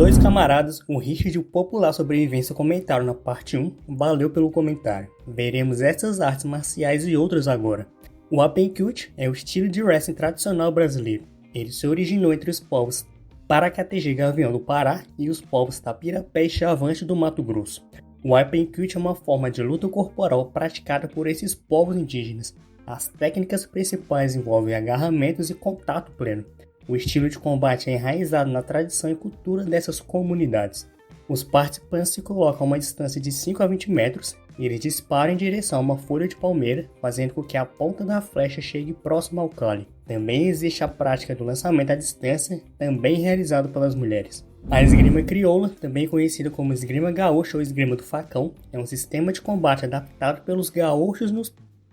Dois camaradas, o Richard e o popular sobrevivência comentaram na parte 1, valeu pelo comentário. Veremos essas artes marciais e outras agora. O Uppercut é o estilo de wrestling tradicional brasileiro. Ele se originou entre os povos Paracategi e Gavião do Pará e os povos Tapirapé e Chavante do Mato Grosso. O Uppercut é uma forma de luta corporal praticada por esses povos indígenas. As técnicas principais envolvem agarramentos e contato pleno. O estilo de combate é enraizado na tradição e cultura dessas comunidades. Os participantes se colocam a uma distância de 5 a 20 metros e eles disparam em direção a uma folha de palmeira, fazendo com que a ponta da flecha chegue próxima ao cálice. Também existe a prática do lançamento à distância, também realizado pelas mulheres. A esgrima crioula, também conhecida como esgrima gaúcha ou esgrima do facão, é um sistema de combate adaptado pelos gaúchos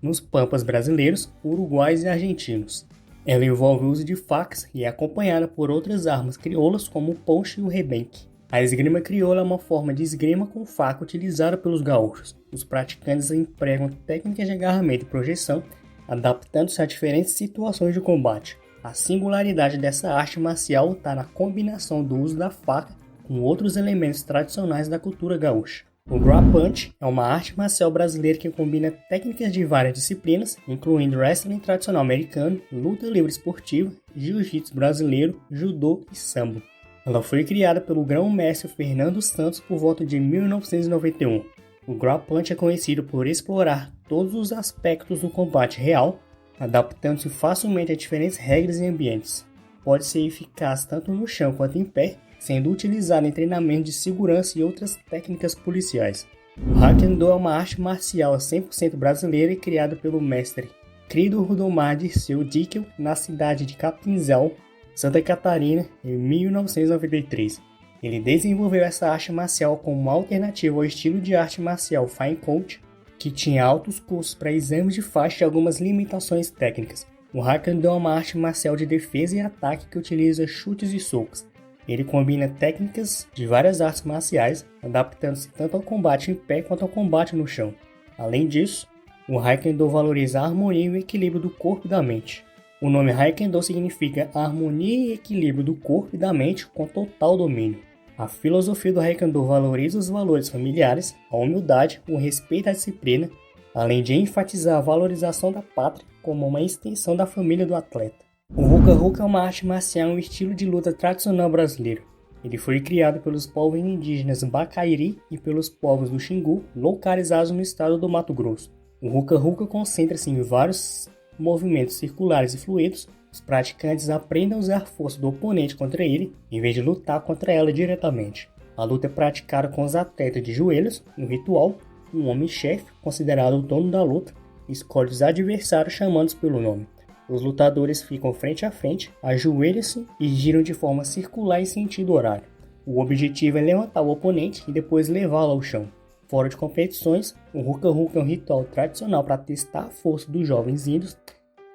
nos pampas brasileiros, uruguais e argentinos. Ela envolve o uso de facas e é acompanhada por outras armas crioulas como o poncho e o rebenque. A esgrima crioula é uma forma de esgrima com faca utilizada pelos gaúchos. Os praticantes empregam técnicas de agarramento e projeção, adaptando-se a diferentes situações de combate. A singularidade dessa arte marcial está na combinação do uso da faca com outros elementos tradicionais da cultura gaúcha. O Grapple Punch é uma arte marcial brasileira que combina técnicas de várias disciplinas, incluindo wrestling tradicional americano, luta livre esportiva, jiu-jitsu brasileiro, judô e sambo. Ela foi criada pelo grão-mestre Fernando Santos por volta de 1991. O Grapple Punch é conhecido por explorar todos os aspectos do combate real, adaptando-se facilmente a diferentes regras e ambientes. Pode ser eficaz tanto no chão quanto em pé, sendo utilizado em treinamento de segurança e outras técnicas policiais. O Hapkido é uma arte marcial 100% brasileira e criada pelo mestre Crido Rudomar Dirceu Dickel na cidade de Capinzal, Santa Catarina, em 1993. Ele desenvolveu essa arte marcial como uma alternativa ao estilo de arte marcial Fine Coach, que tinha altos custos para exames de faixa e algumas limitações técnicas. O Hapkido é uma arte marcial de defesa e ataque que utiliza chutes e socos. Ele combina técnicas de várias artes marciais, adaptando-se tanto ao combate em pé quanto ao combate no chão. Além disso, o Hapkido valoriza a harmonia e o equilíbrio do corpo e da mente. O nome Hapkido significa harmonia e equilíbrio do corpo e da mente com total domínio. A filosofia do Hapkido valoriza os valores familiares, a humildade, o respeito à disciplina, além de enfatizar a valorização da pátria como uma extensão da família do atleta. O Ruka-Ruka é uma arte marcial e um estilo de luta tradicional brasileiro. Ele foi criado pelos povos indígenas Bacairi e pelos povos do Xingu, localizados no estado do Mato Grosso. O Ruka-Ruka concentra-se em vários movimentos circulares e fluidos. Os praticantes aprendem a usar a força do oponente contra ele, em vez de lutar contra ela diretamente. A luta é praticada com os atletas de joelhos. No ritual, um homem-chefe, considerado o dono da luta, escolhe os adversários chamando-os pelo nome. Os lutadores ficam frente a frente, ajoelham-se e giram de forma circular em sentido horário. O objetivo é levantar o oponente e depois levá-lo ao chão. Fora de competições, o Ruka-Ruka é um ritual tradicional para testar a força dos jovens índios,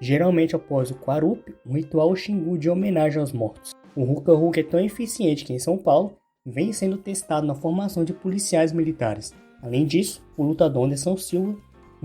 geralmente após o Quarup, um ritual Xingu de homenagem aos mortos. O Ruka-Ruka é tão eficiente que em São Paulo vem sendo testado na formação de policiais militares. Além disso, o lutador Anderson Silva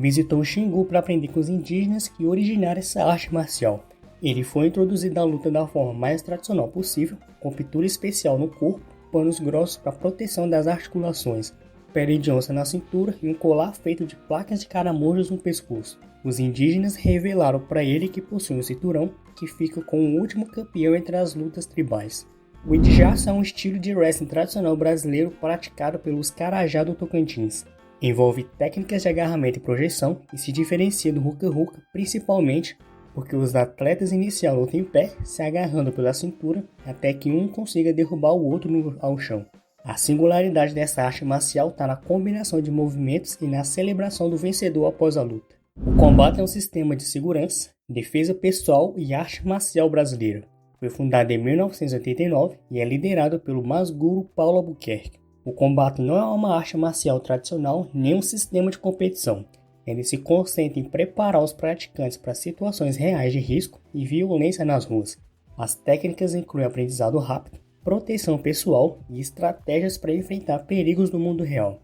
visitou o Xingu para aprender com os indígenas que originaram essa arte marcial. Ele foi introduzido na luta da forma mais tradicional possível, com pintura especial no corpo, panos grossos para proteção das articulações, pele de onça na cintura e um colar feito de placas de caramujos no pescoço. Os indígenas revelaram para ele que possui um cinturão que fica com o último campeão entre as lutas tribais. O Idjassa é um estilo de wrestling tradicional brasileiro praticado pelos Carajá do Tocantins. Envolve técnicas de agarramento e projeção e se diferencia do Ruka-Ruka principalmente porque os atletas iniciam a luta em pé, se agarrando pela cintura até que um consiga derrubar o outro ao chão. A singularidade dessa arte marcial está na combinação de movimentos e na celebração do vencedor após a luta. O combate é um sistema de segurança, defesa pessoal e arte marcial brasileiro. Foi fundado em 1989 e é liderado pelo Masguru Paulo Albuquerque. O combate não é uma arte marcial tradicional nem um sistema de competição. Ele se concentra em preparar os praticantes para situações reais de risco e violência nas ruas. As técnicas incluem aprendizado rápido, proteção pessoal e estratégias para enfrentar perigos no mundo real.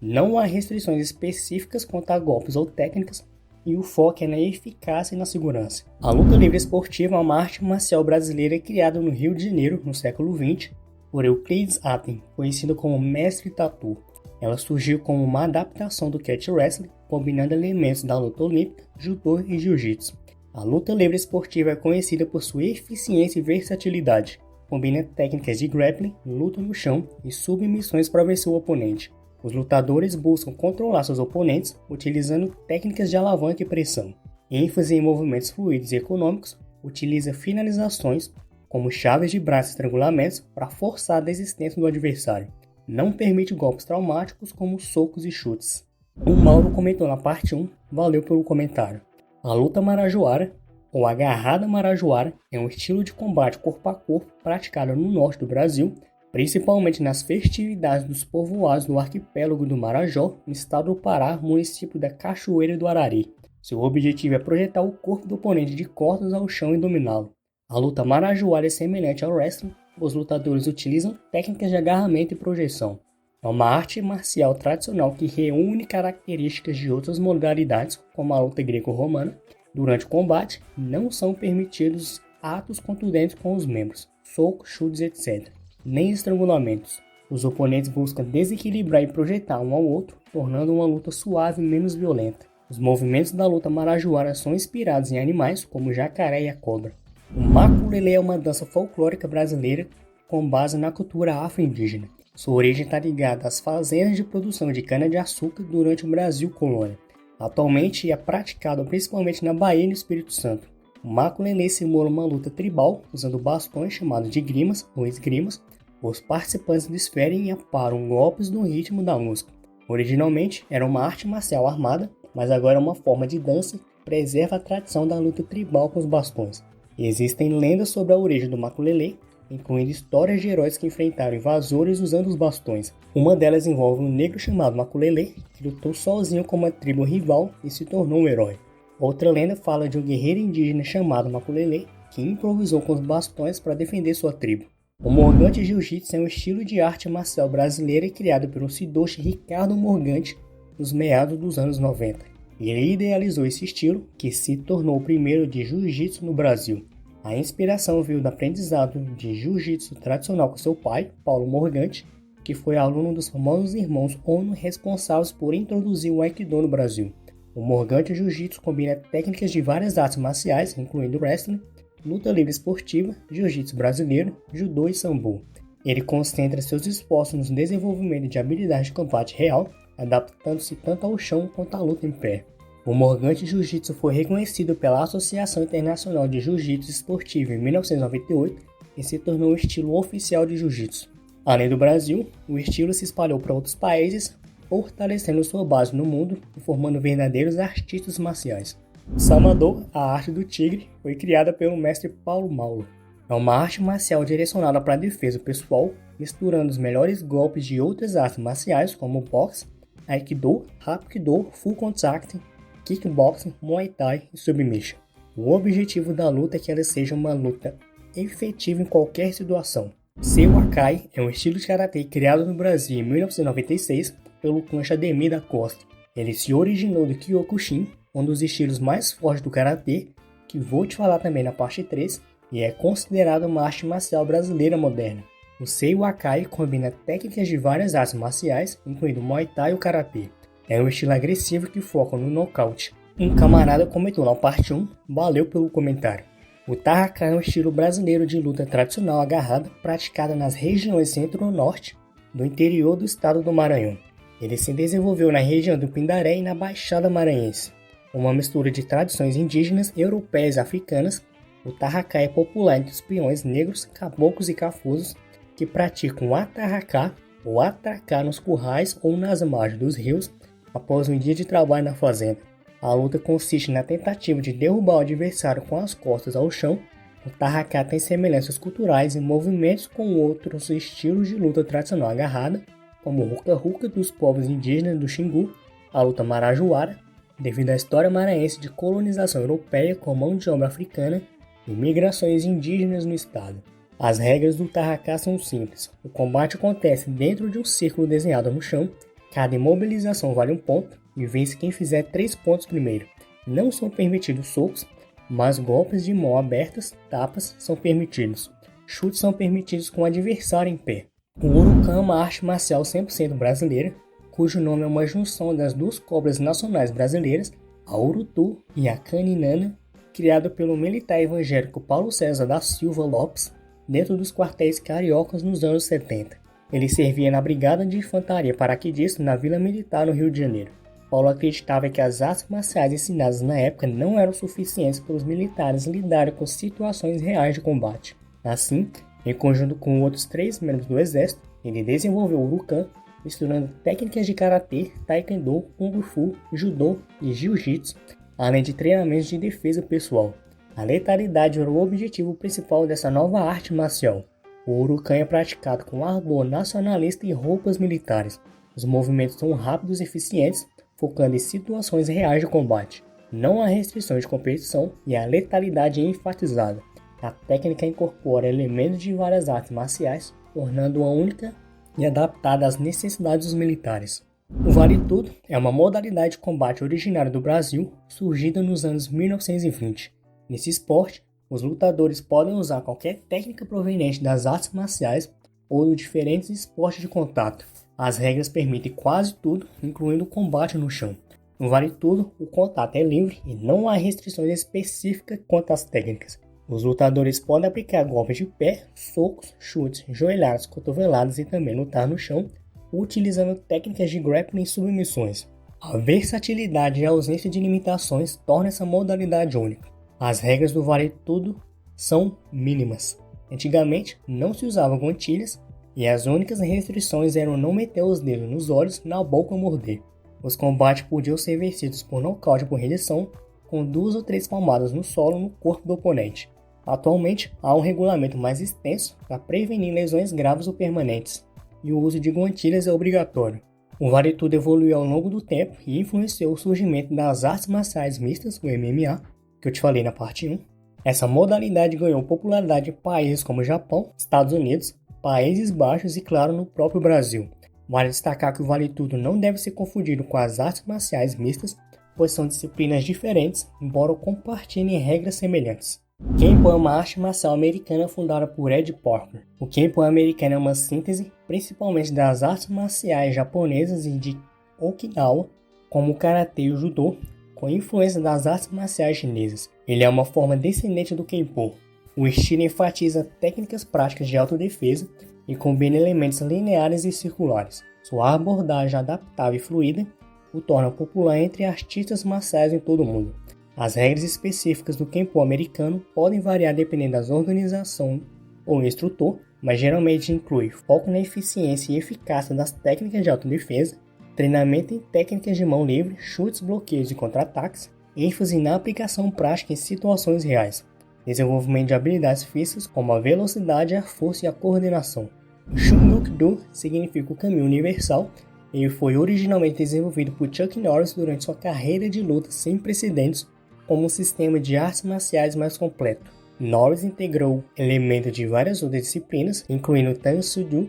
Não há restrições específicas quanto a golpes ou técnicas e o foco é na eficácia e na segurança. A luta livre esportiva é uma arte marcial brasileira criada no Rio de Janeiro no século XX por Euclides Aten, conhecido como Mestre Tatu. Ela surgiu como uma adaptação do Cat Wrestling, combinando elementos da luta olímpica, judô e jiu-jitsu. A luta livre esportiva é conhecida por sua eficiência e versatilidade. Combina técnicas de grappling, luta no chão e submissões para vencer o oponente. Os lutadores buscam controlar seus oponentes utilizando técnicas de alavanca e pressão. ênfase em movimentos fluidos e econômicos, utiliza finalizações como chaves de braço e estrangulamentos para forçar a desistência do adversário. Não permite golpes traumáticos como socos e chutes. O Mauro comentou na parte 1, valeu pelo comentário. A luta marajoara, ou agarrada marajoara, é um estilo de combate corpo a corpo praticado no norte do Brasil, principalmente nas festividades dos povoados do arquipélago do Marajó, no estado do Pará, município da Cachoeira do Arari. Seu objetivo é projetar o corpo do oponente de costas ao chão e dominá-lo. A luta marajoara é semelhante ao wrestling, os lutadores utilizam técnicas de agarramento e projeção. É uma arte marcial tradicional que reúne características de outras modalidades, como a luta greco-romana. Durante o combate, não são permitidos atos contundentes com os membros, socos, chutes, etc., nem estrangulamentos. Os oponentes buscam desequilibrar e projetar um ao outro, tornando uma luta suave e menos violenta. Os movimentos da luta marajoara são inspirados em animais como o jacaré e a cobra. O maculelê é uma dança folclórica brasileira com base na cultura afro-indígena. Sua origem está ligada às fazendas de produção de cana-de-açúcar durante o Brasil colônia. Atualmente é praticado principalmente na Bahia e no Espírito Santo. O maculelê simula uma luta tribal usando bastões chamados de grimas ou esgrimas. Os participantes desferem e aparam golpes no ritmo da música. Originalmente era uma arte marcial armada, mas agora é uma forma de dança que preserva a tradição da luta tribal com os bastões. Existem lendas sobre a origem do maculelê, incluindo histórias de heróis que enfrentaram invasores usando os bastões. Uma delas envolve um negro chamado Maculelê, que lutou sozinho com uma tribo rival e se tornou um herói. Outra lenda fala de um guerreiro indígena chamado Maculelê, que improvisou com os bastões para defender sua tribo. O Morgante Jiu-Jitsu é um estilo de arte marcial brasileira criado pelo Sidoshi Ricardo Morgante nos meados dos anos 90. Ele idealizou esse estilo, que se tornou o primeiro de Jiu-Jitsu no Brasil. A inspiração veio do aprendizado de jiu-jitsu tradicional com seu pai, Paulo Morgante, que foi aluno dos famosos irmãos Ono responsáveis por introduzir o Aikido no Brasil. O Morgante Jiu-Jitsu combina técnicas de várias artes marciais, incluindo wrestling, luta livre esportiva, jiu-jitsu brasileiro, judô e sambo. Ele concentra seus esforços no desenvolvimento de habilidades de combate real, adaptando-se tanto ao chão quanto à luta em pé. O Morgante Jiu-Jitsu foi reconhecido pela Associação Internacional de Jiu-Jitsu Esportivo em 1998 e se tornou o estilo oficial de Jiu-Jitsu. Além do Brasil, o estilo se espalhou para outros países, fortalecendo sua base no mundo e formando verdadeiros artistas marciais. Salvador, a arte do tigre, foi criada pelo mestre Paulo Maulo. É uma arte marcial direcionada para a defesa pessoal, misturando os melhores golpes de outras artes marciais como boxe, aikido, hapkido, full contact, kickboxing, muay thai e submission. O objetivo da luta é que ela seja uma luta efetiva em qualquer situação. Seu Akai é um estilo de karatê criado no Brasil em 1996 pelo clã Ademir da Costa. Ele se originou do Kyokushin, um dos estilos mais fortes do karatê, que vou te falar também na parte 3, e é considerado uma arte marcial brasileira moderna. O Sei Akai combina técnicas de várias artes marciais, incluindo o Muay Thai e o karatê. É um estilo agressivo que foca no nocaute. Um camarada comentou na parte 1, valeu pelo comentário. O Tarraca é um estilo brasileiro de luta tradicional agarrada, praticada nas regiões centro-norte do interior do estado do Maranhão. Ele se desenvolveu na região do Pindaré e na Baixada Maranhense. Uma mistura de tradições indígenas, europeias e africanas, o Tarraca é popular entre os peões negros, caboclos e cafusos que praticam o atarracá ou atracar nos currais ou nas margens dos rios após um dia de trabalho na fazenda. A luta consiste na tentativa de derrubar o adversário com as costas ao chão. O tarracá tem semelhanças culturais e movimentos com outros estilos de luta tradicional agarrada, como o ruca-ruca dos povos indígenas do Xingu, a luta marajoara, devido à história maranhense de colonização europeia com mão de obra africana e migrações indígenas no estado. As regras do tarracá são simples. O combate acontece dentro de um círculo desenhado no chão. Cada imobilização vale um ponto e vence quem fizer 3 pontos primeiro. Não são permitidos socos, mas golpes de mão abertas, tapas, são permitidos. chutes são permitidos com o adversário em pé. O Urukan é uma arte marcial 100% brasileira, cujo nome é uma junção das duas cobras nacionais brasileiras, a Urutu e a Caninana, criado pelo militar evangélico Paulo César da Silva Lopes, dentro dos quartéis cariocas nos anos 70. Ele servia na Brigada de Infantaria Paraquedista na Vila Militar no Rio de Janeiro. Paulo acreditava que as artes marciais ensinadas na época não eram suficientes para os militares lidarem com situações reais de combate. Assim, em conjunto com outros 3 membros do exército, ele desenvolveu o Urukan, misturando técnicas de karatê, taekwondo, kung fu, judô e jiu-jitsu, além de treinamentos de defesa pessoal. A letalidade era o objetivo principal dessa nova arte marcial. O Urukan é praticado com ardor nacionalista e roupas militares. Os movimentos são rápidos e eficientes, focando em situações reais de combate. Não há restrições de competição e a letalidade é enfatizada. A técnica incorpora elementos de várias artes marciais, tornando-a única e adaptada às necessidades dos militares. O Vale Tudo é uma modalidade de combate originária do Brasil, surgida nos anos 1920. Nesse esporte, os lutadores podem usar qualquer técnica proveniente das artes marciais ou de diferentes esportes de contato. As regras permitem quase tudo, incluindo o combate no chão. No Vale Tudo, o contato é livre e não há restrições específicas quanto às técnicas. Os lutadores podem aplicar golpes de pé, socos, chutes, joelhadas, cotoveladas e também lutar no chão, utilizando técnicas de grappling e submissões. A versatilidade e a ausência de limitações tornam essa modalidade única. As regras do Vale Tudo são mínimas. Antigamente, não se usavam guantilhas e as únicas restrições eram não meter os dedos nos olhos, na boca ou morder. Os combates podiam ser vencidos por nocaute ou por rendição, com 2 ou 3 palmadas no solo no corpo do oponente. Atualmente, há um regulamento mais extenso para prevenir lesões graves ou permanentes, e o uso de guantilhas é obrigatório. O Vale Tudo evoluiu ao longo do tempo e influenciou o surgimento das artes marciais mistas, o MMA, que eu te falei na parte 1. Essa modalidade ganhou popularidade em países como Japão, Estados Unidos, Países Baixos e, claro, no próprio Brasil. Vale destacar que o Vale Tudo não deve ser confundido com as artes marciais mistas, pois são disciplinas diferentes, embora compartilhem regras semelhantes. O Kenpo é uma arte marcial americana fundada por Ed Parker. O Kenpo americano é uma síntese, principalmente das artes marciais japonesas e de Okinawa, como o karatê e o judô, com influência das artes marciais chinesas. Ele é uma forma descendente do Kenpo. O estilo enfatiza técnicas práticas de autodefesa e combina elementos lineares e circulares. Sua abordagem adaptável e fluida o torna popular entre artistas marciais em todo o mundo. As regras específicas do Kenpo americano podem variar dependendo da organização ou instrutor, mas geralmente inclui foco na eficiência e eficácia das técnicas de autodefesa, treinamento em técnicas de mão livre, chutes, bloqueios e contra-ataques, ênfase na aplicação prática em situações reais, desenvolvimento de habilidades físicas como a velocidade, a força e a coordenação. O Shunguk-do significa o caminho universal. Ele foi originalmente desenvolvido por Chuck Norris durante sua carreira de luta sem precedentes como um sistema de artes marciais mais completo. Norris integrou elementos de várias outras disciplinas, incluindo o Tang-Soo-do,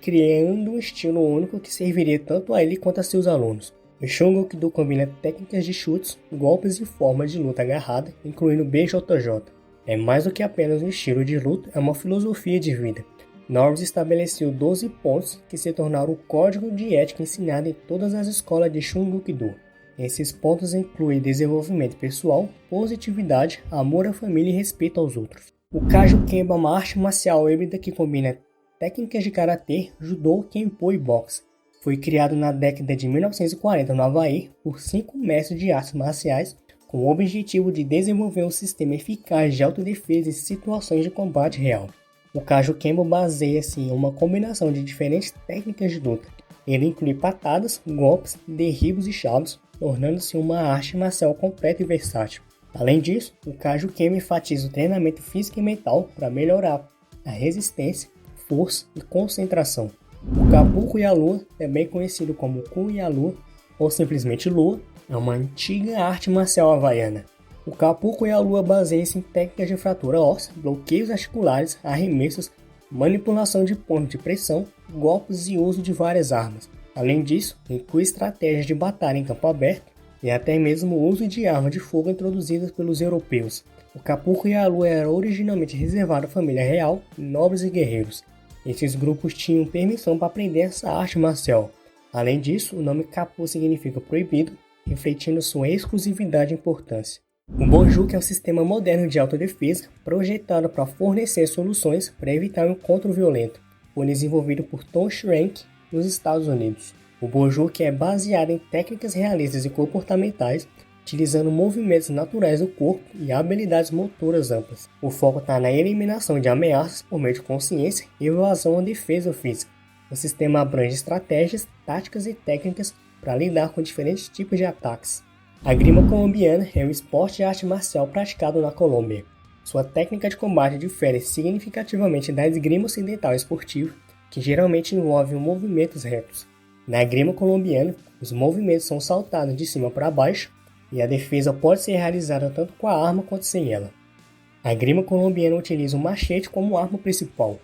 criando um estilo único que serviria tanto a ele quanto a seus alunos. O Shunguk-do combina técnicas de chutes, golpes e formas de luta agarrada, incluindo BJJ. É mais do que apenas um estilo de luta, é uma filosofia de vida. Norris estabeleceu 12 pontos que se tornaram o código de ética ensinado em todas as escolas de Shunguk-do. Esses pontos incluem desenvolvimento pessoal, positividade, amor à família e respeito aos outros. O Kaju-Kenbo é uma arte marcial híbrida que combina técnicas de karatê, judô, kenpo e boxe. Foi criado na década de 1940 no Havaí por 5 mestres de artes marciais com o objetivo de desenvolver um sistema eficaz de autodefesa em situações de combate real. O Kaju-Kenbo baseia-se em uma combinação de diferentes técnicas de luta. Ele inclui patadas, golpes, derribos e chaves, tornando-se uma arte marcial completa e versátil. Além disso, o Kaju-Kenbo enfatiza o treinamento físico e mental para melhorar a resistência, força e concentração. O Kabuki e a Lua, também conhecido como Ku e a Lua, ou simplesmente Lua, é uma antiga arte marcial havaiana. O Kabuki e a Lua baseia-se em técnicas de fratura óssea, bloqueios articulares, arremessos, manipulação de pontos de pressão, golpes e uso de várias armas. Além disso, inclui estratégias de batalha em campo aberto e até mesmo o uso de armas de fogo introduzidas pelos europeus. O Capurro e a Lua era originalmente reservado à família real, nobres e guerreiros. Esses grupos tinham permissão para aprender essa arte marcial. Além disso, o nome Kapu significa proibido, refletindo sua exclusividade e importância. O Bojuki é um sistema moderno de autodefesa projetado para fornecer soluções para evitar um encontro violento. Foi desenvolvido por Tom Schrank nos Estados Unidos. O Bojuki é baseado em técnicas realistas e comportamentais, utilizando movimentos naturais do corpo e habilidades motoras amplas. O foco está na eliminação de ameaças por meio de consciência, evasão ou defesa física. O sistema abrange estratégias, táticas e técnicas para lidar com diferentes tipos de ataques. A esgrima colombiana é um esporte de arte marcial praticado na Colômbia. Sua técnica de combate difere significativamente da esgrima ocidental esportiva, que geralmente envolve movimentos retos. Na esgrima colombiana, os movimentos são saltados de cima para baixo e a defesa pode ser realizada tanto com a arma quanto sem ela. A esgrima colombiana utiliza o machete como arma principal.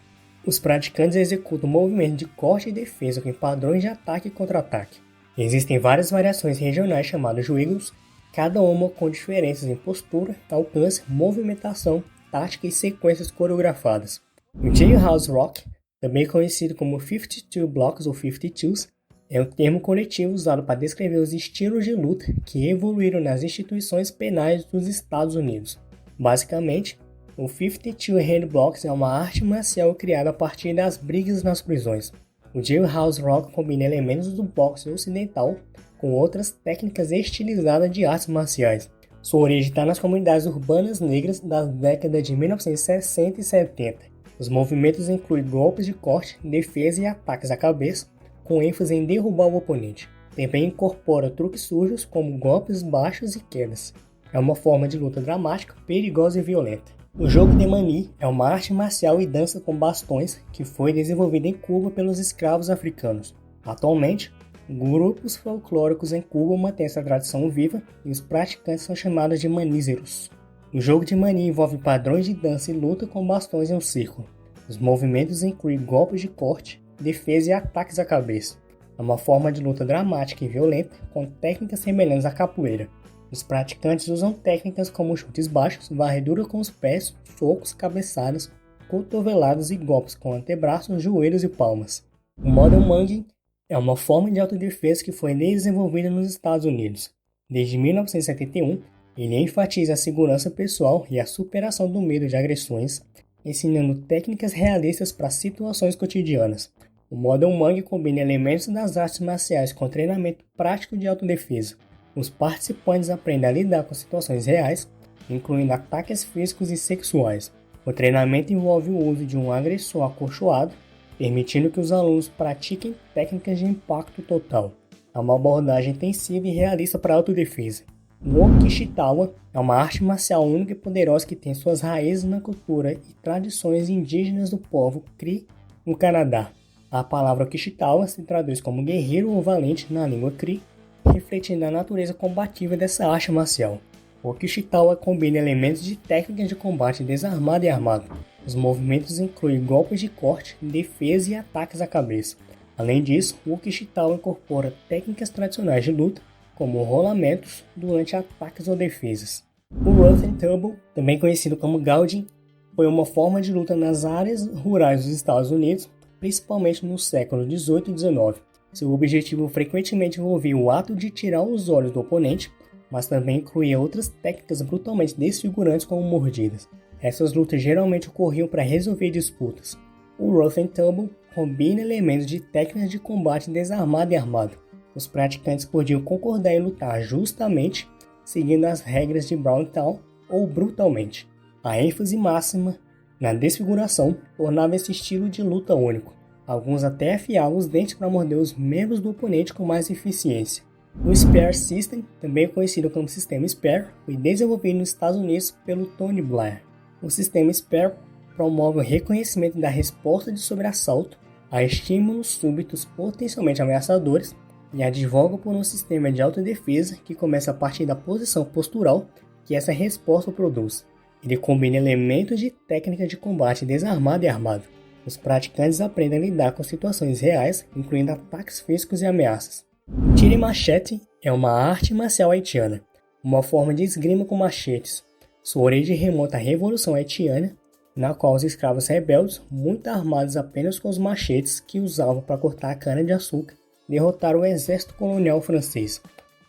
Os praticantes executam movimentos de corte e defesa com padrões de ataque e contra-ataque. Existem várias variações regionais chamadas juegos, cada uma com diferenças em postura, alcance, movimentação, tática e sequências coreografadas. O Jailhouse Rock, também conhecido como 52 Blocks ou 52s, é um termo coletivo usado para descrever os estilos de luta que evoluíram nas instituições penais dos Estados Unidos. Basicamente, o 52 Handblocks é uma arte marcial criada a partir das brigas nas prisões. O Jailhouse Rock combina elementos do boxe ocidental com outras técnicas estilizadas de artes marciais. Sua origem está nas comunidades urbanas negras das décadas de 1960 e 70. Os movimentos incluem golpes de corte, defesa e ataques à cabeça, com ênfase em derrubar o oponente. Também incorpora truques sujos como golpes baixos e quedas. É uma forma de luta dramática, perigosa e violenta. O jogo de mani é uma arte marcial e dança com bastões que foi desenvolvida em Cuba pelos escravos africanos. Atualmente, grupos folclóricos em Cuba mantêm essa tradição viva e os praticantes são chamados de manízeros. O jogo de mani envolve padrões de dança e luta com bastões em um círculo. Os movimentos incluem golpes de corte, defesa e ataques à cabeça. É uma forma de luta dramática e violenta com técnicas semelhantes à capoeira. Os praticantes usam técnicas como chutes baixos, varredura com os pés, socos, cabeçadas, cotoveladas e golpes com antebraços, joelhos e palmas. O Modern Munging é uma forma de autodefesa que foi desenvolvida nos Estados Unidos. Desde 1971, ele enfatiza a segurança pessoal e a superação do medo de agressões, ensinando técnicas realistas para situações cotidianas. O Modern Munging combina elementos das artes marciais com treinamento prático de autodefesa. Os participantes aprendem a lidar com situações reais, incluindo ataques físicos e sexuais. O treinamento envolve o uso de um agressor acolchoado, permitindo que os alunos pratiquem técnicas de impacto total. É uma abordagem intensiva e realista para a autodefesa. O Okishitawa é uma arte marcial única e poderosa que tem suas raízes na cultura e tradições indígenas do povo Cri no Canadá. A palavra Okishitawa se traduz como guerreiro ou valente na língua Cri, refletindo a natureza combativa dessa arte marcial. O Okishitawa combina elementos de técnicas de combate desarmado e armado. Os movimentos incluem golpes de corte, defesa e ataques à cabeça. Além disso, o Okishitawa incorpora técnicas tradicionais de luta, como rolamentos durante ataques ou defesas. O Rough and Tumble, também conhecido como Gaudin, foi uma forma de luta nas áreas rurais dos Estados Unidos, principalmente no século XVIII e XIX. Seu objetivo frequentemente envolvia o ato de tirar os olhos do oponente, mas também incluía outras técnicas brutalmente desfigurantes como mordidas. Essas lutas geralmente ocorriam para resolver disputas. O Rough and Tumble combina elementos de técnicas de combate desarmado e armado. Os praticantes podiam concordar em lutar justamente, seguindo as regras de Browntown ou brutalmente. A ênfase máxima na desfiguração tornava esse estilo de luta único. Alguns até afiavam os dentes para morder os membros do oponente com mais eficiência. O Spear System, também conhecido como Sistema Spear, foi desenvolvido nos Estados Unidos pelo Tony Blair. O sistema Spear promove o reconhecimento da resposta de sobressalto a estímulos súbitos potencialmente ameaçadores e advoga por um sistema de autodefesa que começa a partir da posição postural que essa resposta produz. Ele combina elementos de técnica de combate desarmado e armado. Os praticantes aprendem a lidar com situações reais, incluindo ataques físicos e ameaças. O tire machete é uma arte marcial haitiana, uma forma de esgrima com machetes. Sua origem remonta à Revolução Haitiana, na qual os escravos rebeldes, muito armados apenas com os machetes que usavam para cortar a cana-de-açúcar, derrotaram o exército colonial francês.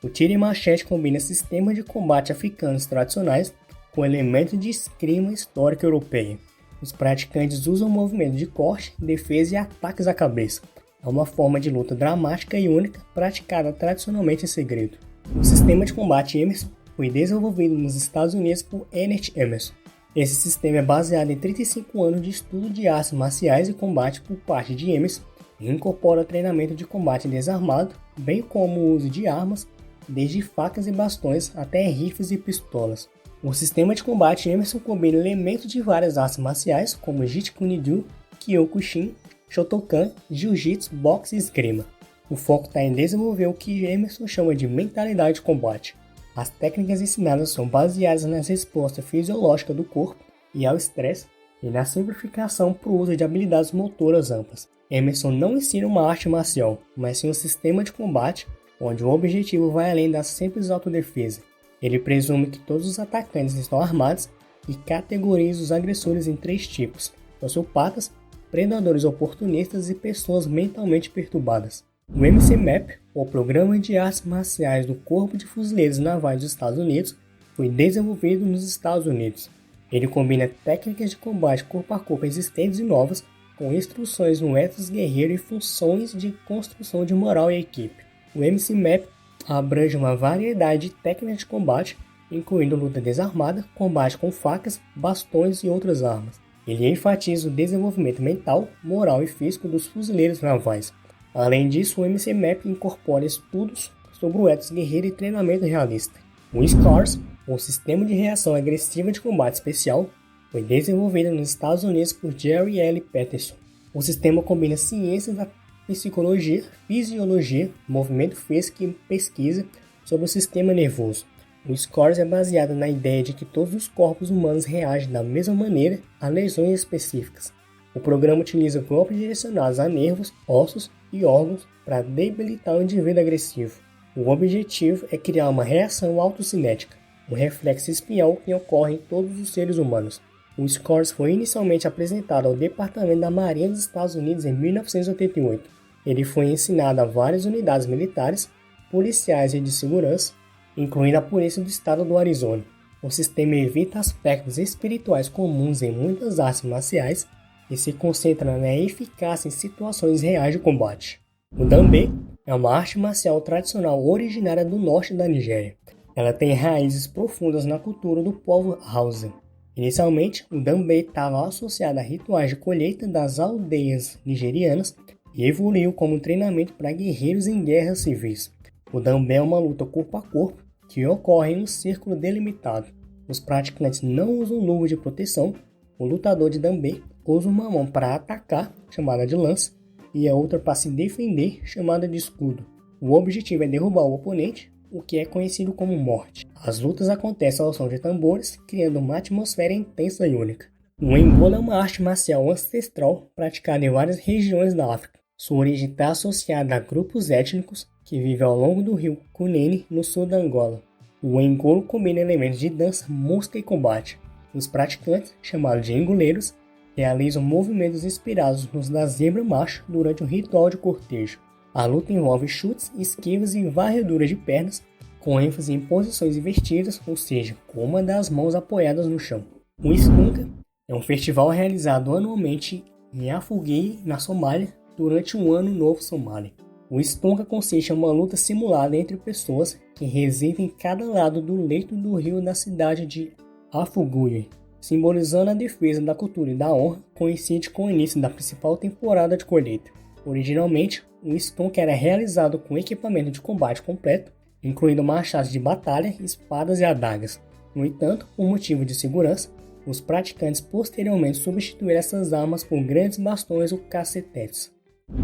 O tiro e machete combina sistemas de combate africanos tradicionais com elementos de esgrima histórica europeia. Os praticantes usam o movimento de corte, defesa e ataques à cabeça. É uma forma de luta dramática e única, praticada tradicionalmente em segredo. O sistema de combate Emerson foi desenvolvido nos Estados Unidos por Ernest Emerson. Esse sistema é baseado em 35 anos de estudo de artes marciais e combate por parte de Emerson e incorpora treinamento de combate desarmado, bem como o uso de armas, desde facas e bastões até rifles e pistolas. O sistema de combate Emerson combina elementos de várias artes marciais, como Jeet Kune Do, Kyokushin, Shotokan, Jiu-Jitsu, boxe e esgrima. O foco está em desenvolver o que Emerson chama de mentalidade de combate. As técnicas ensinadas são baseadas nas respostas fisiológicas do corpo e ao estresse e na simplificação para o uso de habilidades motoras amplas. Emerson não ensina uma arte marcial, mas sim um sistema de combate onde o objetivo vai além da simples autodefesa. Ele presume que todos os atacantes estão armados e categoriza os agressores em 3 tipos: sociopatas, predadores oportunistas e pessoas mentalmente perturbadas. O MC-MAP, ou Programa de Artes Marciais do Corpo de Fuzileiros Navais dos Estados Unidos, foi desenvolvido nos Estados Unidos. Ele combina técnicas de combate corpo a corpo existentes e novas, com instruções no ethos guerreiro e funções de construção de moral e equipe. O MC-MAP abrange uma variedade de técnicas de combate, incluindo luta desarmada, combate com facas, bastões e outras armas. Ele enfatiza o desenvolvimento mental, moral e físico dos fuzileiros navais. Além disso, o MC-MAP incorpora estudos sobre o ethos guerreiro e treinamento realista. O SCARS, ou Sistema de Reação Agressiva de Combate Especial, foi desenvolvido nos Estados Unidos por Jerry L. Peterson. O sistema combina ciências da psicologia, fisiologia, movimento físico e pesquisa sobre o sistema nervoso. O SCARS é baseado na ideia de que todos os corpos humanos reagem da mesma maneira a lesões específicas. O programa utiliza golpes direcionados a nervos, ossos e órgãos para debilitar o indivíduo agressivo. O objetivo é criar uma reação autocinética, um reflexo espião que ocorre em todos os seres humanos. O SCARS foi inicialmente apresentado ao Departamento da Marinha dos Estados Unidos em 1988. Ele foi ensinado a várias unidades militares, policiais e de segurança, incluindo a Polícia do Estado do Arizona. O sistema evita aspectos espirituais comuns em muitas artes marciais e se concentra na eficácia em situações reais de combate. O Danbe é uma arte marcial tradicional originária do norte da Nigéria. Ela tem raízes profundas na cultura do povo Hausa. Inicialmente, o Danbe estava associado a rituais de colheita das aldeias nigerianas e evoluiu como um treinamento para guerreiros em guerras civis. O Danbe é uma luta corpo a corpo que ocorre em um círculo delimitado. Os praticantes não usam luva de proteção. O lutador de Danbe usa uma mão para atacar, chamada de lança, e a outra para se defender, chamada de escudo. O objetivo é derrubar o oponente, o que é conhecido como morte. As lutas acontecem ao som de tambores, criando uma atmosfera intensa e única. O Engola é uma arte marcial ancestral praticada em várias regiões da África. Sua origem está associada a grupos étnicos que vivem ao longo do rio Cunene, no sul da Angola. O engolo combina elementos de dança, música e combate. Os praticantes, chamados de engoleiros, realizam movimentos inspirados nos da zebra macho durante um ritual de cortejo. A luta envolve chutes, esquivas e varreduras de pernas, com ênfase em posições invertidas, ou seja, com uma das mãos apoiadas no chão. O Skunka é um festival realizado anualmente em Afugei, na Somália, durante o Ano Novo Somali. O Stonka consiste em uma luta simulada entre pessoas que residem em cada lado do leito do rio da cidade de Afugui, simbolizando a defesa da cultura e da honra, coincide com o início da principal temporada de colheita. Originalmente, o Stonka era realizado com equipamento de combate completo, incluindo machados de batalha, espadas e adagas. No entanto, por motivo de segurança, os praticantes posteriormente substituíram essas armas por grandes bastões ou cacetetes.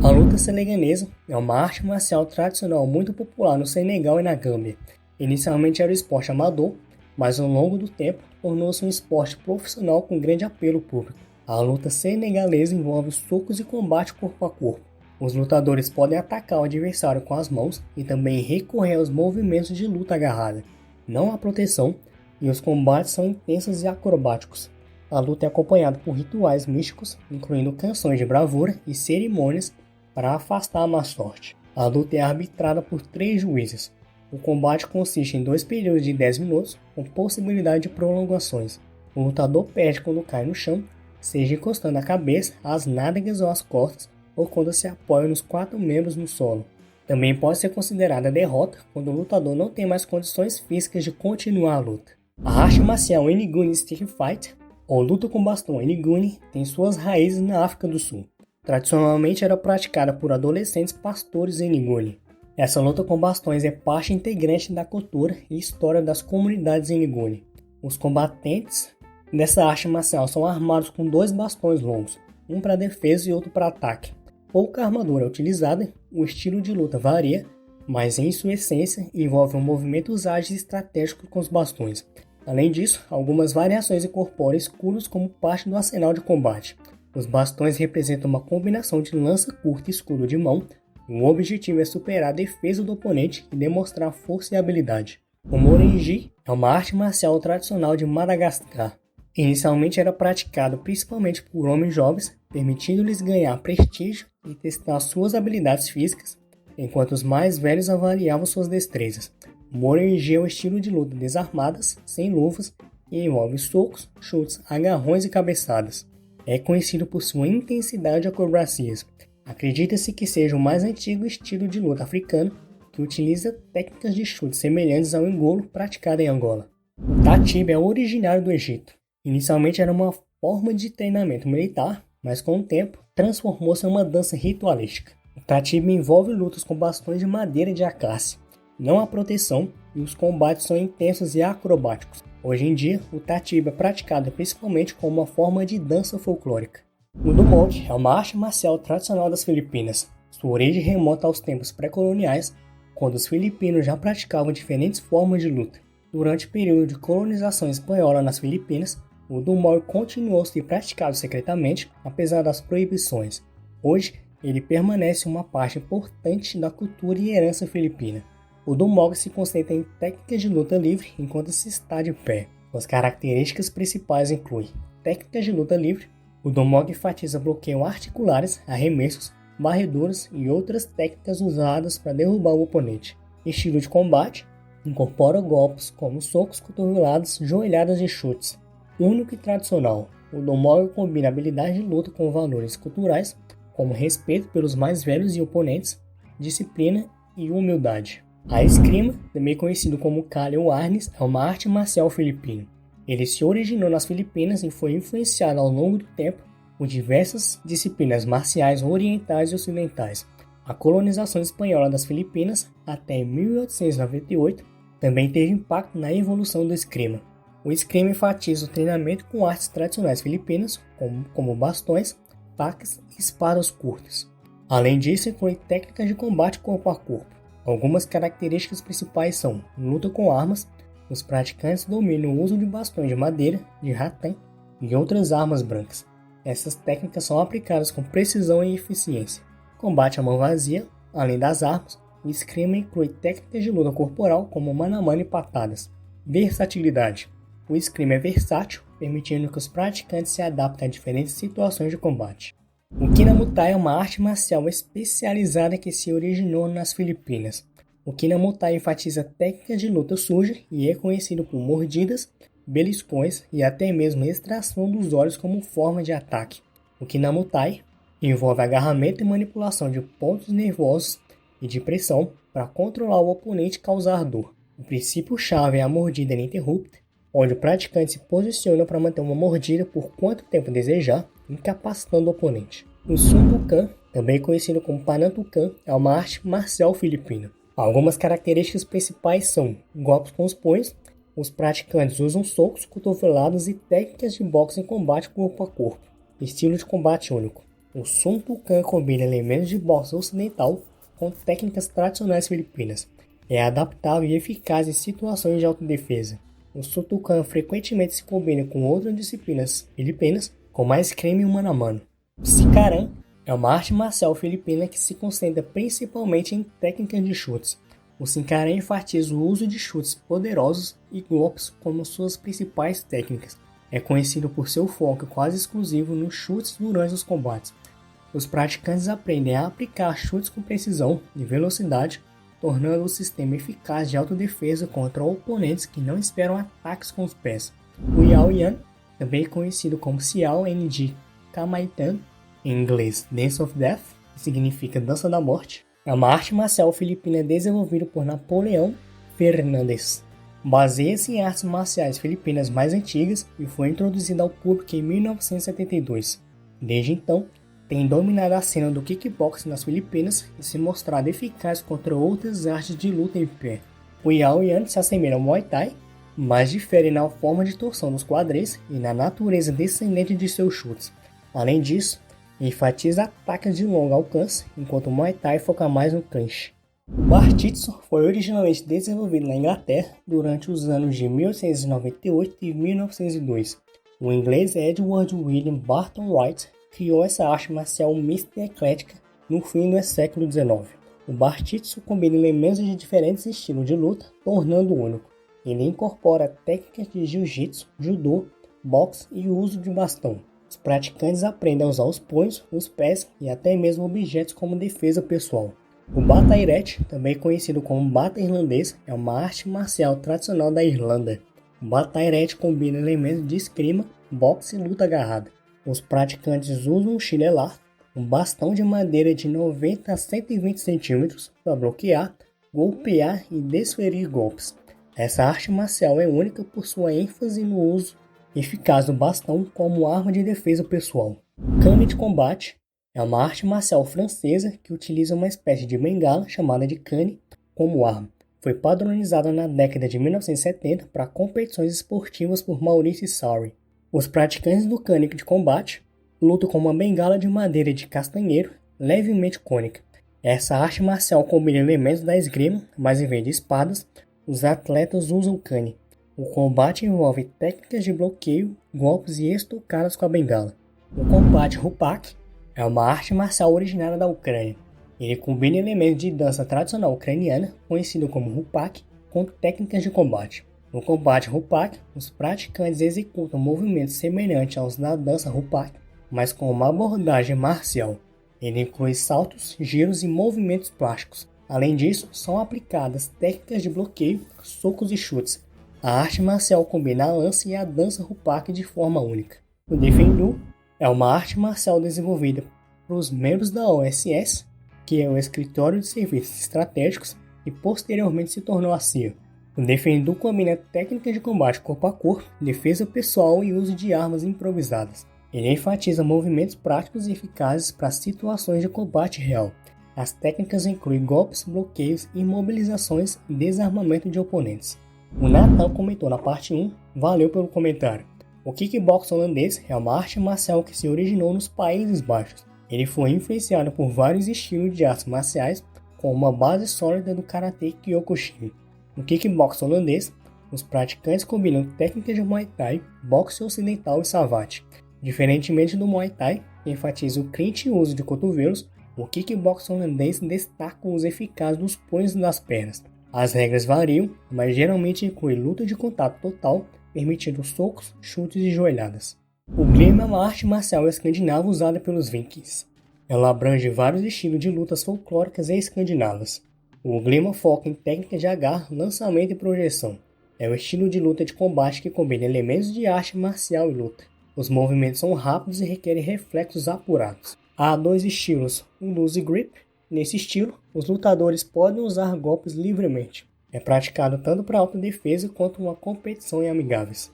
A luta senegalesa é uma arte marcial tradicional muito popular no Senegal e na Gâmbia. Inicialmente era um esporte amador, mas ao longo do tempo tornou-se um esporte profissional com grande apelo público. A luta senegalesa envolve socos e combate corpo a corpo. Os lutadores podem atacar o adversário com as mãos e também recorrer aos movimentos de luta agarrada. Não há proteção, e os combates são intensos e acrobáticos. A luta é acompanhada por rituais místicos, incluindo canções de bravura e cerimônias para afastar a má sorte. A luta é arbitrada por 3 juízes. O combate consiste em 2 períodos de 10 minutos, com possibilidade de prolongações. O lutador perde quando cai no chão, seja encostando a cabeça, as nádegas ou as costas, ou quando se apoia nos 4 membros no solo. Também pode ser considerada derrota quando o lutador não tem mais condições físicas de continuar a luta. A arte marcial Eniguni Stick Fight, ou luta com bastão Eniguni, tem suas raízes na África do Sul. Tradicionalmente era praticada por adolescentes pastores Eniguni. Essa luta com bastões é parte integrante da cultura e história das comunidades Eniguni. Os combatentes dessa arte marcial são armados com 2 bastões longos, um para defesa e outro para ataque. Pouca armadura é utilizada, o estilo de luta varia, mas em sua essência envolve um movimentos ágeis e estratégicos com os bastões. Além disso, algumas variações incorporam escudos como parte do arsenal de combate. Os bastões representam uma combinação de lança curta e escudo de mão. O objetivo é superar a defesa do oponente e demonstrar força e habilidade. O Morenji é uma arte marcial tradicional de Madagascar. Inicialmente era praticado principalmente por homens jovens, permitindo-lhes ganhar prestígio e testar suas habilidades físicas, enquanto os mais velhos avaliavam suas destrezas. O Morenji é um estilo de luta desarmadas, sem luvas, e envolve socos, chutes, agarrões e cabeçadas. É conhecido por sua intensidade e acrobacias. Acredita-se que seja o mais antigo estilo de luta africano, que utiliza técnicas de chute semelhantes ao engolo praticado em Angola. O Tatiba é originário do Egito. Inicialmente era uma forma de treinamento militar, mas com o tempo transformou-se em uma dança ritualística. O Tatiba envolve lutas com bastões de madeira de acácia. Não há proteção e os combates são intensos e acrobáticos. Hoje em dia, o Tatiba é praticado principalmente como uma forma de dança folclórica. O Dumog é uma arte marcial tradicional das Filipinas. Sua origem remonta aos tempos pré-coloniais, quando os filipinos já praticavam diferentes formas de luta. Durante o período de colonização espanhola nas Filipinas, o Dumog continuou a ser praticado secretamente, apesar das proibições. Hoje, ele permanece uma parte importante da cultura e herança filipina. O Dumog se concentra em técnicas de luta livre enquanto se está de pé. Suas características principais incluem técnicas de luta livre. O Dumog enfatiza bloqueios articulares, arremessos, varreduras e outras técnicas usadas para derrubar o oponente. Estilo de combate incorpora golpes como socos, cotoveladas, joelhadas e chutes. Único e tradicional, o Dumog combina habilidade de luta com valores culturais, como respeito pelos mais velhos e oponentes, disciplina e humildade. A esgrima, também conhecido como Kali ou Arnis, é uma arte marcial filipina. Ele se originou nas Filipinas e foi influenciado ao longo do tempo por diversas disciplinas marciais orientais e ocidentais. A colonização espanhola das Filipinas, até 1898, também teve impacto na evolução do esgrima. O esgrima enfatiza o treinamento com artes tradicionais filipinas, como bastões, facas e espadas curtas. Além disso, inclui técnicas de combate corpo a corpo. Algumas características principais são luta com armas. Os praticantes dominam o uso de bastões de madeira, de ratã e outras armas brancas. Essas técnicas são aplicadas com precisão e eficiência. Combate à mão vazia, além das armas, o esgrima inclui técnicas de luta corporal como mano a mano e patadas. Versatilidade. O esgrima é versátil, permitindo que os praticantes se adaptem a diferentes situações de combate. O Kinamutai é uma arte marcial especializada que se originou nas Filipinas. O Kinamutai enfatiza técnicas de luta suja e é conhecido por mordidas, beliscões e até mesmo extração dos olhos como forma de ataque. O Kinamutai envolve agarramento e manipulação de pontos nervosos e de pressão para controlar o oponente e causar dor. O princípio-chave é a mordida ininterrupta, onde o praticante se posiciona para manter uma mordida por quanto tempo desejar, incapacitando o oponente. O Suntukan, também conhecido como Panantukan, é uma arte marcial filipina. Algumas características principais são golpes com os punhos. Os praticantes usam socos, cotoveladas e técnicas de boxe em combate corpo a corpo. Estilo de combate único. O Suntukan combina elementos de boxe ocidental com técnicas tradicionais filipinas. É adaptável e eficaz em situações de autodefesa. O Suntukan frequentemente se combina com outras disciplinas filipinas, como a esgrima e o mano a mano. O Sikaran é uma arte marcial filipina que se concentra principalmente em técnicas de chutes. O Sin Cara enfatiza o uso de chutes poderosos e golpes como suas principais técnicas. É conhecido por seu foco quase exclusivo nos chutes durante os combates. Os praticantes aprendem a aplicar chutes com precisão e velocidade, tornando o sistema eficaz de autodefesa contra oponentes que não esperam ataques com os pés. O Yao Yan, também conhecido como Xiao NG Kamaitan, em inglês Dance of Death, que significa Dança da Morte, é uma arte marcial filipina desenvolvida por Napoleão Fernandes. Baseia-se em artes marciais filipinas mais antigas e foi introduzida ao público em 1972. Desde então, tem dominado a cena do kickboxing nas Filipinas e se mostrado eficaz contra outras artes de luta em pé. O Yao Yan se assemelha ao Muay Thai, mas difere na forma de torção dos quadris e na natureza descendente de seus chutes. Além disso, enfatiza ataques de longo alcance, enquanto o Muay Thai foca mais no clinch. O Bartitsu foi originalmente desenvolvido na Inglaterra durante os anos de 1898 e 1902. O inglês Edward William Barton Wright criou essa arte marcial mista e eclética no fim do século XIX. O Bartitsu combina elementos de diferentes estilos de luta, tornando-o único. Ele incorpora técnicas de jiu-jitsu, judô, boxe e o uso de bastão. Os praticantes aprendem a usar os punhos, os pés e até mesmo objetos como defesa pessoal. O Bata Iret, também conhecido como Bata Irlandês, é uma arte marcial tradicional da Irlanda. O Bata Iret combina elementos de esgrima, boxe e luta agarrada. Os praticantes usam um chinelar, um bastão de madeira de 90 a 120 cm para bloquear, golpear e desferir golpes. Essa arte marcial é única por sua ênfase no uso eficaz do bastão como arma de defesa pessoal. Cane de combate é uma arte marcial francesa que utiliza uma espécie de bengala chamada de cane como arma. Foi padronizada na década de 1970 para competições esportivas por Maurice Sarri. Os praticantes do cane de combate lutam com uma bengala de madeira de castanheiro levemente cônica. Essa arte marcial combina elementos da esgrima, mas em vez de espadas, os atletas usam cane. O combate envolve técnicas de bloqueio, golpes e estocadas com a bengala. O combate Rupak é uma arte marcial originária da Ucrânia. Ele combina elementos de dança tradicional ucraniana, conhecido como Rupak, com técnicas de combate. No combate Rupak, os praticantes executam movimentos semelhantes aos da dança Rupak, mas com uma abordagem marcial. Ele inclui saltos, giros e movimentos plásticos. Além disso, são aplicadas técnicas de bloqueio, socos e chutes. A arte marcial combina a lança e a dança Rupak de forma única. O Defendu é uma arte marcial desenvolvida por os membros da OSS, que é o Escritório de Serviços Estratégicos, e posteriormente se tornou a CIA. O Defendu combina técnicas de combate corpo a corpo, defesa pessoal e uso de armas improvisadas. Ele enfatiza movimentos práticos e eficazes para situações de combate real. As técnicas incluem golpes, bloqueios, imobilizações e desarmamento de oponentes. O Nathan comentou na parte 1, valeu pelo comentário. O kickbox holandês é uma arte marcial que se originou nos Países Baixos. Ele foi influenciado por vários estilos de artes marciais, com uma base sólida do Karate Kyokushin. No kickbox holandês, os praticantes combinam técnicas de Muay Thai, boxe ocidental e savate. Diferentemente do Muay Thai, que enfatiza o clinch e o uso de cotovelos, o kickbox holandês destaca o uso eficaz dos punhos e das pernas. As regras variam, mas geralmente inclui luta de contato total, permitindo socos, chutes e joelhadas. O Glima é uma arte marcial escandinava usada pelos Vikings. Ela abrange vários estilos de lutas folclóricas e escandinavas. O Glima foca em técnicas de agarro, lançamento e projeção. É o estilo de luta de combate que combina elementos de arte marcial e luta. Os movimentos são rápidos e requerem reflexos apurados. Há dois estilos, o Loose Grip. Nesse estilo, os lutadores podem usar golpes livremente. É praticado tanto para autodefesa quanto uma competição em amigáveis.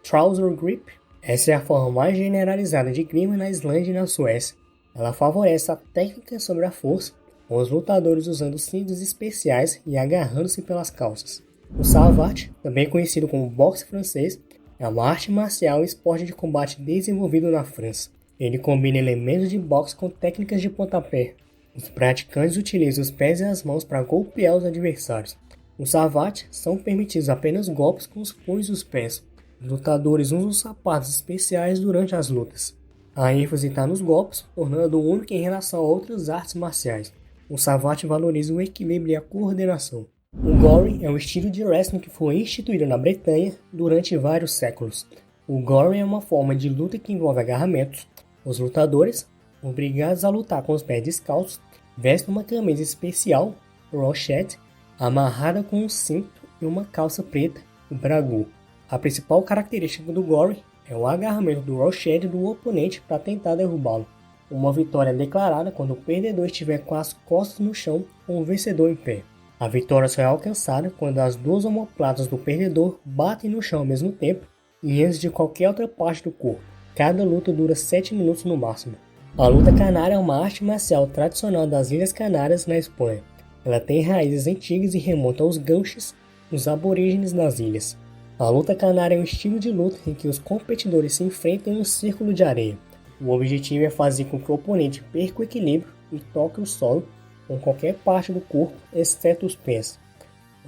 Trouser Grip. Essa é a forma mais generalizada de grima na Islândia e na Suécia. Ela favorece a técnica sobre a força, com os lutadores usando cintos especiais e agarrando-se pelas calças. O Savate, também conhecido como boxe francês, é uma arte marcial e esporte de combate desenvolvido na França. Ele combina elementos de boxe com técnicas de pontapé. Os praticantes utilizam os pés e as mãos para golpear os adversários. No Savate, são permitidos apenas golpes com os punhos e os pés. Os lutadores usam sapatos especiais durante as lutas. A ênfase está nos golpes, tornando-o único em relação a outras artes marciais. O Savate valoriza o equilíbrio e a coordenação. O Gore é um estilo de wrestling que foi instituído na Bretanha durante vários séculos. O Gore é uma forma de luta que envolve agarramentos. Os lutadores, obrigados a lutar com os pés descalços, vestem uma camisa especial, rochette, amarrada com um cinto e uma calça preta, o bragu. A principal característica do Gore é o agarramento do rochette do oponente para tentar derrubá-lo. Uma vitória é declarada quando o perdedor estiver com as costas no chão com o vencedor em pé. A vitória só é alcançada quando as duas omoplatas do perdedor batem no chão ao mesmo tempo e antes de qualquer outra parte do corpo. Cada luta dura 7 minutos no máximo. A luta canária é uma arte marcial tradicional das Ilhas Canárias, na Espanha. Ela tem raízes antigas e remonta aos ganches, os aborígenes das ilhas. A luta canária é um estilo de luta em que os competidores se enfrentam em um círculo de areia. O objetivo é fazer com que o oponente perca o equilíbrio e toque o solo com qualquer parte do corpo, exceto os pés.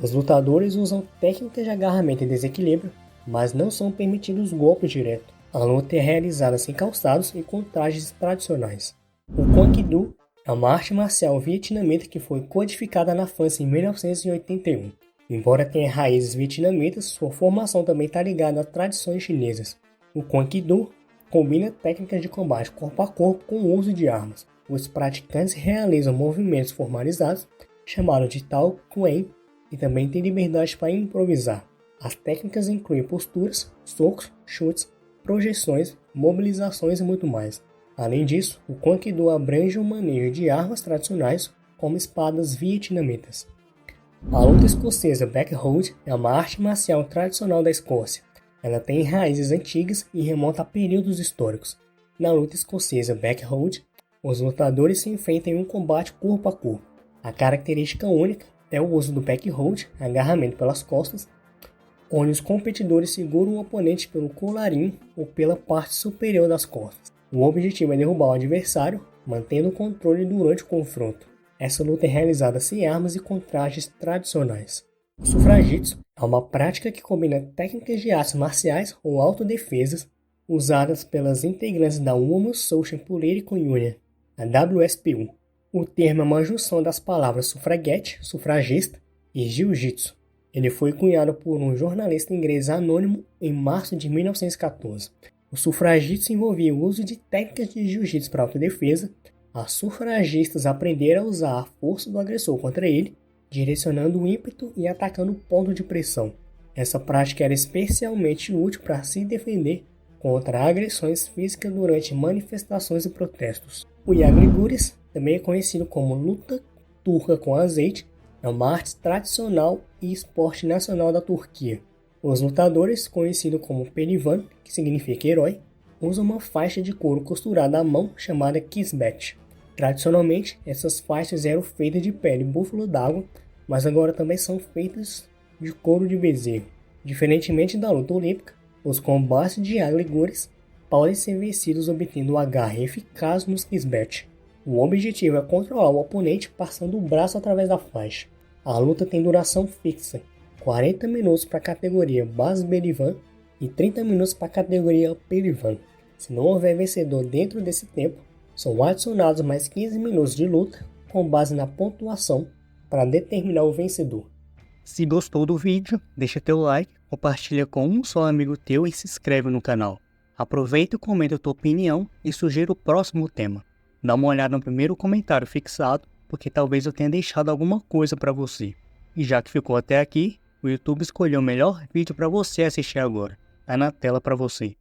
Os lutadores usam técnicas de agarramento e desequilíbrio, mas não são permitidos golpes diretos. A luta é realizada sem calçados e com trajes tradicionais. O Kwang Do é uma arte marcial vietnamita que foi codificada na França em 1981. Embora tenha raízes vietnamitas, sua formação também está ligada a tradições chinesas. O Kwang Do combina técnicas de combate corpo a corpo com o uso de armas. Os praticantes realizam movimentos formalizados, chamados de Tao Kuen, e também têm liberdade para improvisar. As técnicas incluem posturas, socos, chutes, projeções, mobilizações e muito mais. Além disso, o Kwang Do abrange o manejo de armas tradicionais, como espadas vietnamitas. A luta escocesa Backhold é uma arte marcial tradicional da Escócia. Ela tem raízes antigas e remonta a períodos históricos. Na luta escocesa Backhold, os lutadores se enfrentam em um combate corpo a corpo. A característica única é o uso do backhold, agarramento pelas costas, onde os competidores seguram o oponente pelo colarinho ou pela parte superior das costas. O objetivo é derrubar o adversário, mantendo o controle durante o confronto. Essa luta é realizada sem armas e com trajes tradicionais. O sufragitsu é uma prática que combina técnicas de artes marciais ou autodefesas usadas pelas integrantes da Women's Social Political Union, a WSPU. O termo é uma junção das palavras sufraguete, sufragista, e jiu-jitsu. Ele foi cunhado por um jornalista inglês anônimo em março de 1914. O sufragitsu envolvia o uso de técnicas de jiu-jitsu para autodefesa. As sufragistas aprenderam a usar a força do agressor contra ele, direcionando o ímpeto e atacando o ponto de pressão. Essa prática era especialmente útil para se defender contra agressões físicas durante manifestações e protestos. O Yagli-Gures, também é conhecido como luta turca com azeite, é uma arte tradicional e esporte nacional da Turquia. Os lutadores, conhecidos como pelivan, que significa herói, usam uma faixa de couro costurada à mão chamada kisbet. Tradicionalmente, essas faixas eram feitas de pele búfalo d'água, mas agora também são feitas de couro de bezerro. Diferentemente da luta olímpica, os combates de Yagli-Gures podem ser vencidos obtendo um agarre eficaz nos kisbet. O objetivo é controlar o oponente passando o braço através da faixa. A luta tem duração fixa, 40 minutos para a categoria Base Belivan e 30 minutos para a categoria Pelivan. Se não houver vencedor dentro desse tempo, são adicionados mais 15 minutos de luta com base na pontuação para determinar o vencedor. Se gostou do vídeo, deixa teu like, compartilha com um só amigo teu e se inscreve no canal. Aproveita e comenta a tua opinião e sugira o próximo tema. Dá uma olhada no primeiro comentário fixado, porque talvez eu tenha deixado alguma coisa para você. E já que ficou até aqui, o YouTube escolheu o melhor vídeo para você assistir agora. Tá na tela para você.